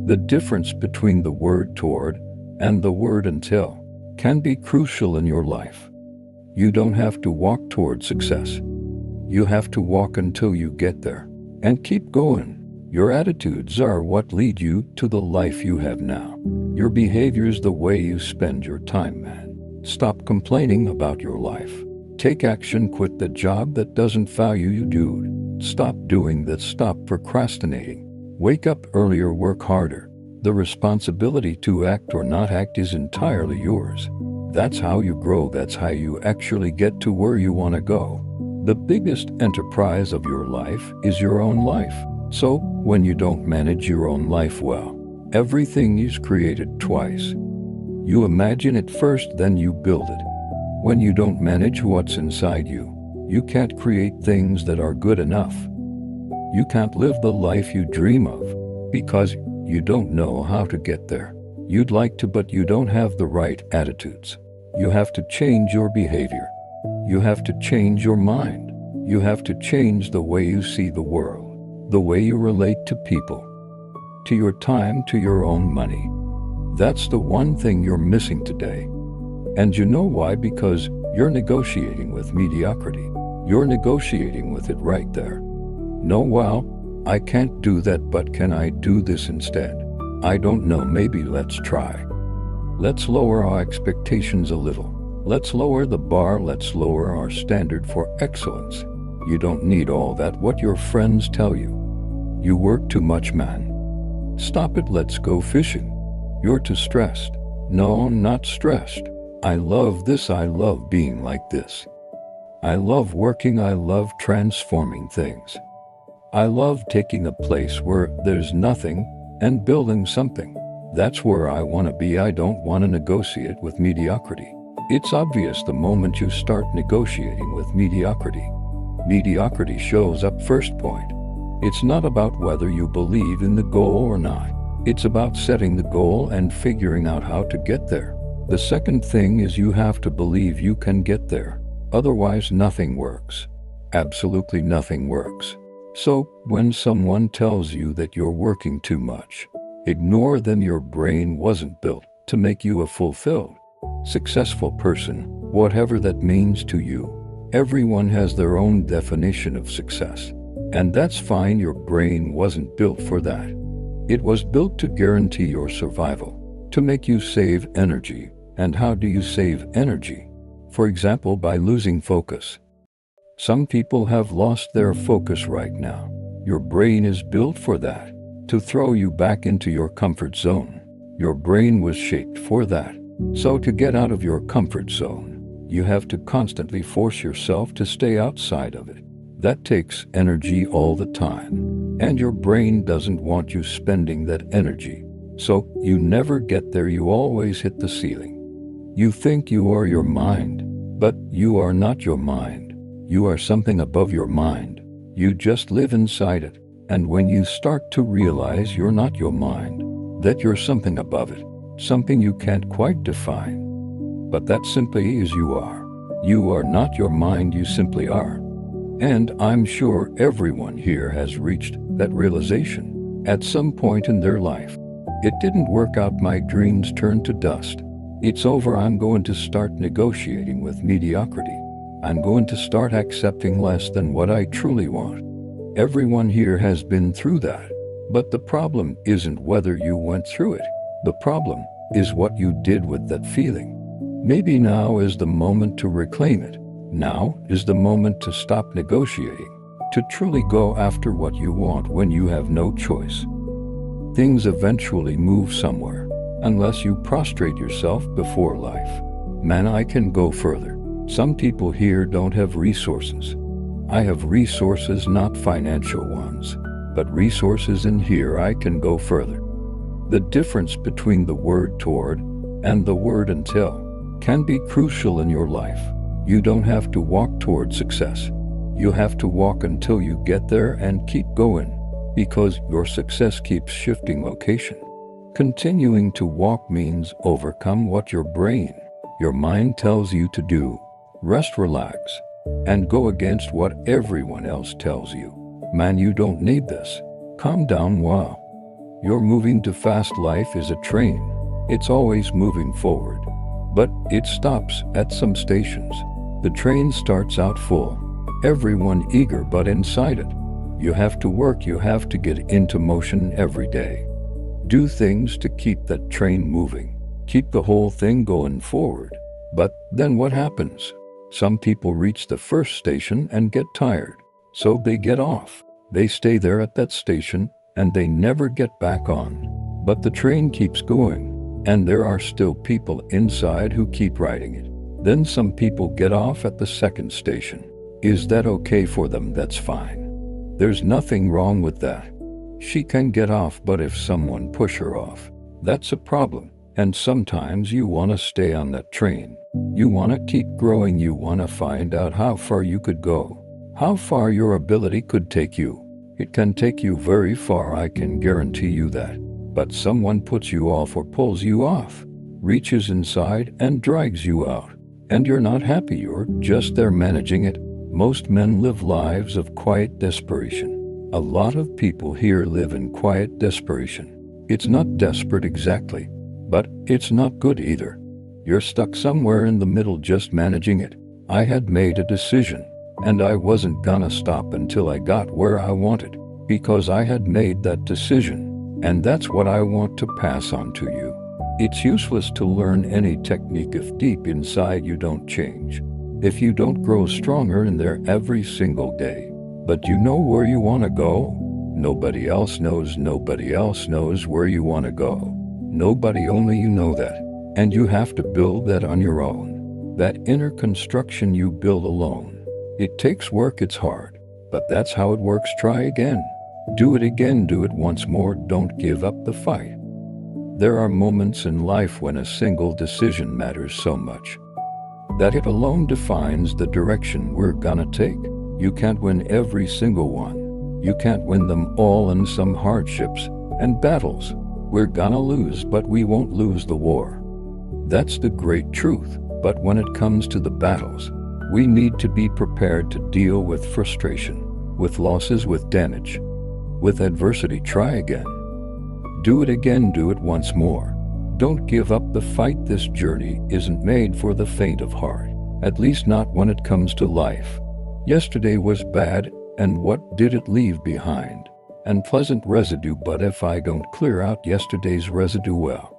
The difference between the word toward and the word until can be crucial in your life. You don't have to walk toward success. You have to walk until you get there. And keep going. Your attitudes are what lead you to the life you have now. Your behavior is the way you spend your time, man. Stop complaining about your life. Take action, quit the job that doesn't value you, dude. Stop doing that, stop procrastinating. Wake up earlier, work harder. The responsibility to act or not act is entirely yours. That's how you grow, that's how you actually get to where you want to go. The biggest enterprise of your life is your own life. So, when you don't manage your own life well, everything is created twice. You imagine it first, then you build it. When you don't manage what's inside you, you can't create things that are good enough. You can't live the life you dream of because you don't know how to get there. You'd like to, but you don't have the right attitudes. You have to change your behavior. You have to change your mind. You have to change the way you see the world, the way you relate to people, to your time, to your own money. That's the one thing you're missing today. And you know why? Because you're negotiating with mediocrity. You're negotiating with it right there. No, well, I can't do that, but can I do this instead? I don't know, maybe let's try. Let's lower our expectations a little. Let's lower the bar, let's lower our standard for excellence. You don't need all that what your friends tell you. You work too much, man. Stop it, let's go fishing. You're too stressed. No, I'm not stressed. I love this, I love being like this. I love working, I love transforming things. I love taking a place where there's nothing and building something. That's where I want to be. I don't want to negotiate with mediocrity. It's obvious the moment you start negotiating with mediocrity. Mediocrity shows up first point. It's not about whether you believe in the goal or not. It's about setting the goal and figuring out how to get there. The second thing is you have to believe you can get there. Otherwise, nothing works. Absolutely nothing works. So, when someone tells you that you're working too much, ignore them. Your brain wasn't built to make you a fulfilled, successful person, whatever that means to you. Everyone has their own definition of success. And that's fine. Your brain wasn't built for that. It was built to guarantee your survival, to make you save energy. And how do you save energy? For example, by losing focus. Some people have lost their focus right now. Your brain is built for that, to throw you back into your comfort zone. Your brain was shaped for that. So to get out of your comfort zone, you have to constantly force yourself to stay outside of it. That takes energy all the time. And your brain doesn't want you spending that energy. So you never get there, you always hit the ceiling. You think you are your mind, but you are not your mind. You are something above your mind. You just live inside it. And when you start to realize you're not your mind, that you're something above it, something you can't quite define, but that simply is you are. You are not your mind, you simply are. And I'm sure everyone here has reached that realization at some point in their life. It didn't work out, my dreams turned to dust. It's over, I'm going to start negotiating with mediocrity. I'm going to start accepting less than what I truly want. Everyone here has been through that. But the problem isn't whether you went through it. The problem is what you did with that feeling. Maybe now is the moment to reclaim it. Now is the moment to stop negotiating, to truly go after what you want when you have no choice. Things eventually move somewhere, unless you prostrate yourself before life. Man, I can go further. Some people here don't have resources. I have resources, not financial ones, but resources in here. I can go further. The difference between the word toward and the word until can be crucial in your life. You don't have to walk toward success. You have to walk until you get there and keep going, because your success keeps shifting location. Continuing to walk means overcome what your brain, your mind tells you to do. Rest, relax, and go against what everyone else tells you. Man, you don't need this. Calm down. Wow. Your moving to fast life is a train. It's always moving forward, but it stops at some stations. The train starts out full, everyone eager but inside it. You have to work, you have to get into motion every day. Do things to keep that train moving. Keep the whole thing going forward. But then what happens? Some people reach the first station and get tired, so they get off. They stay there at that station and they never get back on. But the train keeps going, and there are still people inside who keep riding it. Then some people get off at the second station. Is that okay for them? That's fine. There's nothing wrong with that. She can get off, but if someone push her off, that's a problem. And sometimes you want to stay on that train. You want to keep growing. You want to find out how far you could go, how far your ability could take you. It can take you very far, I can guarantee you that. But someone puts you off or pulls you off, reaches inside and drags you out. And you're not happy, you're just there managing it. Most men live lives of quiet desperation. A lot of people here live in quiet desperation. It's not desperate exactly, but it's not good either. You're stuck somewhere in the middle just managing it. I had made a decision, and I wasn't gonna stop until I got where I wanted, because I had made that decision, and that's what I want to pass on to you. It's useless to learn any technique if deep inside you don't change, if you don't grow stronger in there every single day. But you know where you want to go. Nobody else knows. Nobody else knows where you want to go. Nobody, only you know that. And you have to build that on your own. That inner construction you build alone. It takes work, it's hard, but that's how it works. Try again. Do it again. Do it once more. Don't give up the fight. There are moments in life when a single decision matters so much that it alone defines the direction we're gonna take. You can't win every single one. You can't win them all. In some hardships and battles, we're gonna lose, but we won't lose the war. That's the great truth. But when it comes to the battles, we need to be prepared to deal with frustration, with losses, with damage, with adversity. Try again. Do it again. Do it once more. Don't give up the fight. This journey isn't made for the faint of heart, at least not when it comes to life. Yesterday was bad, and what did it leave behind? Unpleasant residue. But if I don't clear out yesterday's residue, well,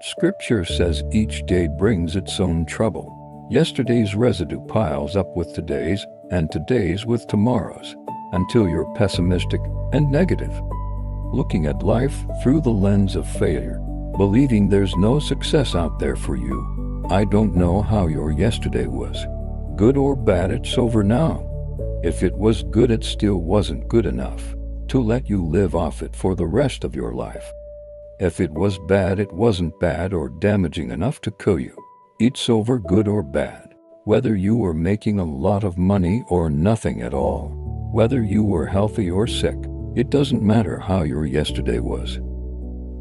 Scripture says each day brings its own trouble. Yesterday's residue piles up with today's, and today's with tomorrow's, until you're pessimistic and negative, looking at life through the lens of failure, believing there's no success out there for you. I don't know how your yesterday was. Good or bad, it's over now. If it was good, it still wasn't good enough to let you live off it for the rest of your life. If it was bad, it wasn't bad or damaging enough to kill you. It's over, good or bad. Whether you were making a lot of money or nothing at all, whether you were healthy or sick, it doesn't matter how your yesterday was.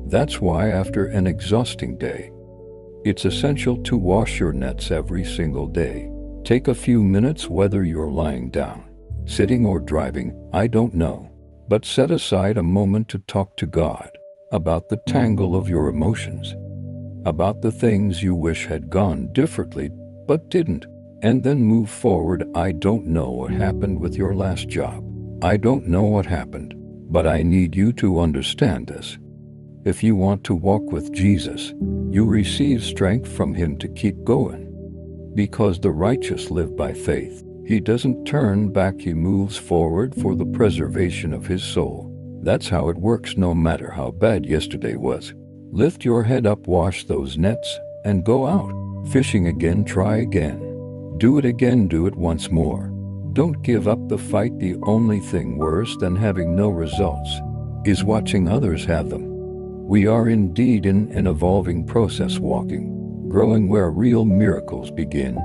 That's why after an exhausting day, it's essential to wash your nets every single day. Take a few minutes, whether you're lying down, sitting or driving, I don't know, but set aside a moment to talk to God about the tangle of your emotions, about the things you wish had gone differently but didn't, and then move forward. I don't know what happened with your last job. I don't know what happened, but I need you to understand this. If you want to walk with Jesus, you receive strength from Him to keep going. Because the righteous live by faith. He doesn't turn back, he moves forward for the preservation of his soul. That's how it works, no matter how bad yesterday was. Lift your head up, wash those nets, and go out fishing again. Try again. Do it again. Do it once more. Don't give up the fight. The only thing worse than having no results is watching others have them. We are indeed in an evolving process, walking, growing, where real miracles begin.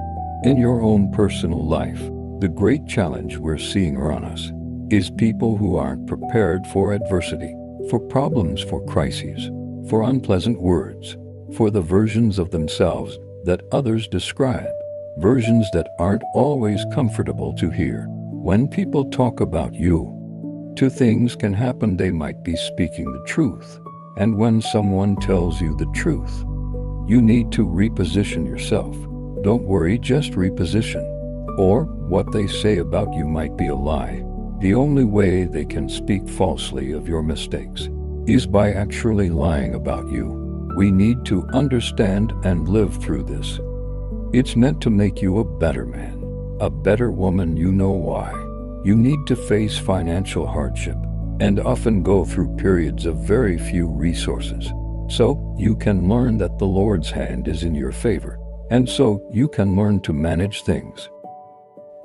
In your own personal life, the great challenge we're seeing around us is people who aren't prepared for adversity, for problems, for crises, for unpleasant words, for the versions of themselves that others describe, versions that aren't always comfortable to hear. When people talk about you, two things can happen. They might be speaking the truth, And when someone tells you the truth, you need to reposition yourself. Don't worry, just reposition. Or what they say about you might be a lie. The only way they can speak falsely of your mistakes is by actually lying about you. We need to understand and live through this. It's meant to make you a better man, a better woman. You know why. You need to face financial hardship and often go through periods of very few resources, so you can learn that the Lord's hand is in your favor, and so you can learn to manage things.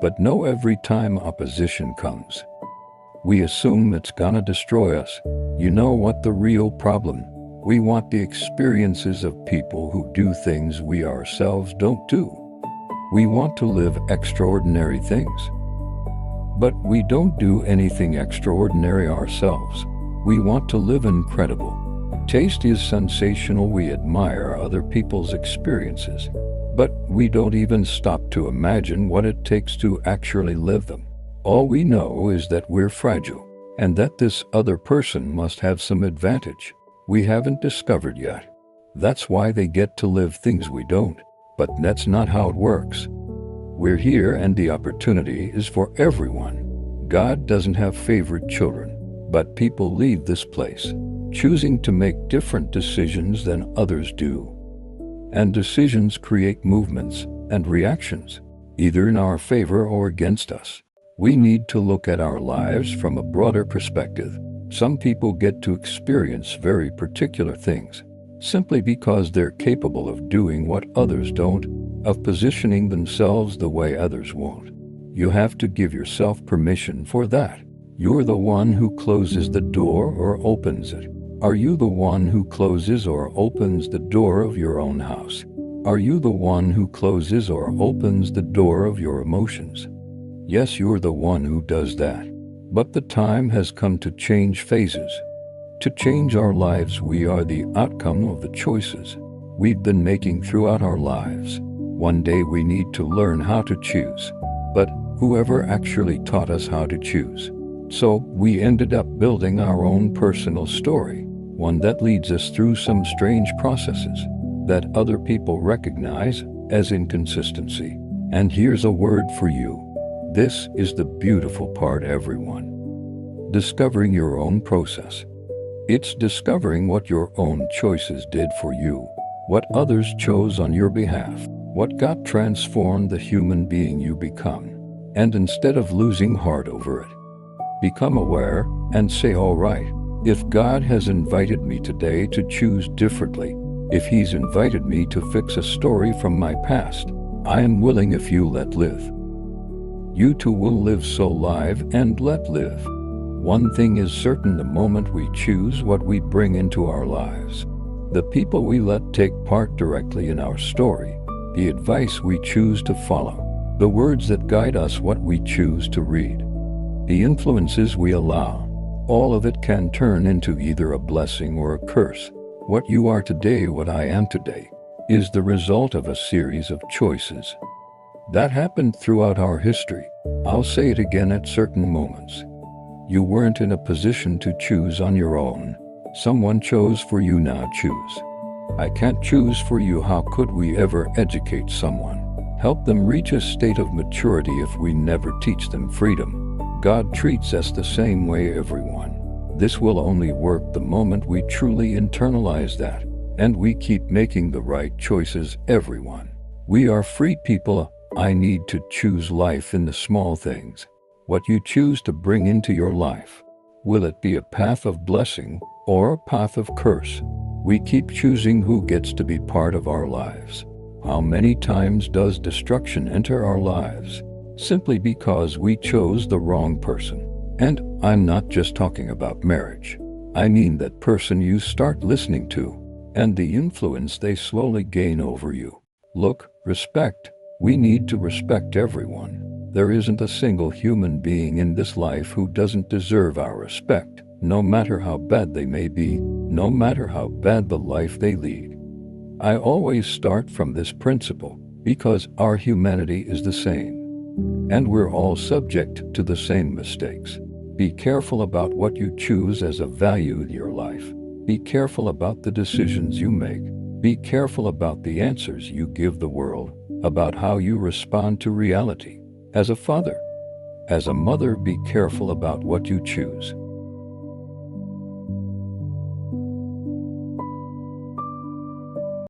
But know every time opposition comes, we assume it's gonna destroy us. You know what the real problem? We want the experiences of people who do things we ourselves don't do. We want to live extraordinary things. But we don't do anything extraordinary ourselves. We want to live incredible. Taste is sensational. We admire other people's experiences, but we don't even stop to imagine what it takes to actually live them. All we know is that we're fragile, and that this other person must have some advantage we haven't discovered yet. That's why they get to live things we don't. But that's not how it works. We're here and the opportunity is for everyone. God doesn't have favorite children, but people leave this place, choosing to make different decisions than others do. And decisions create movements and reactions, either in our favor or against us. We need to look at our lives from a broader perspective. Some people get to experience very particular things simply because they're capable of doing what others don't, of positioning themselves the way others won't. You have to give yourself permission for that. You're the one who closes the door or opens it. Are you the one who closes or opens the door of your own house? Are you the one who closes or opens the door of your emotions? Yes, you're the one who does that. But the time has come to change phases. To change our lives. We are the outcome of the choices we've been making throughout our lives. One day we need to learn how to choose. But whoever actually taught us how to choose? So we ended up building our own personal story, one that leads us through some strange processes that other people recognize as inconsistency. And here's a word for you. This is the beautiful part, everyone. Discovering your own process. It's discovering what your own choices did for you, what others chose on your behalf, what got transformed the human being you become. And instead of losing heart over it, become aware and say, all right, if God has invited me today to choose differently, if He's invited me to fix a story from my past, I am willing. If you let live, you too will live. So live and let live. One thing is certain: the moment we choose what we bring into our lives, the people we let take part directly in our story, the advice we choose to follow, the words that guide us, what we choose to read, the influences we allow, all of it can turn into either a blessing or a curse. What you are today, what I am today, is the result of a series of choices that happened throughout our history. I'll say it again: at certain moments, you weren't in a position to choose on your own. Someone chose for you. Now choose. I can't choose for you. How could we ever educate someone, help them reach a state of maturity, if we never teach them freedom? God treats us the same way, everyone. This will only work the moment we truly internalize that, and we keep making the right choices, everyone. We are free people. I need to choose life in the small things. What you choose to bring into your life. Will it be a path of blessing or a path of curse? We keep choosing who gets to be part of our lives. How many times does destruction enter our lives simply because we chose the wrong person? And I'm not just talking about marriage. I mean that person you start listening to and the influence they slowly gain over you. Look, respect. We need to respect everyone. There isn't a single human being in this life who doesn't deserve our respect, no matter how bad they may be, no matter how bad the life they lead. I always start from this principle because our humanity is the same, and we're all subject to the same mistakes. Be careful about what you choose as a value in your life. Be careful about the decisions you make. Be careful about the answers you give the world, about how you respond to reality. As a father, as a mother, be careful about what you choose.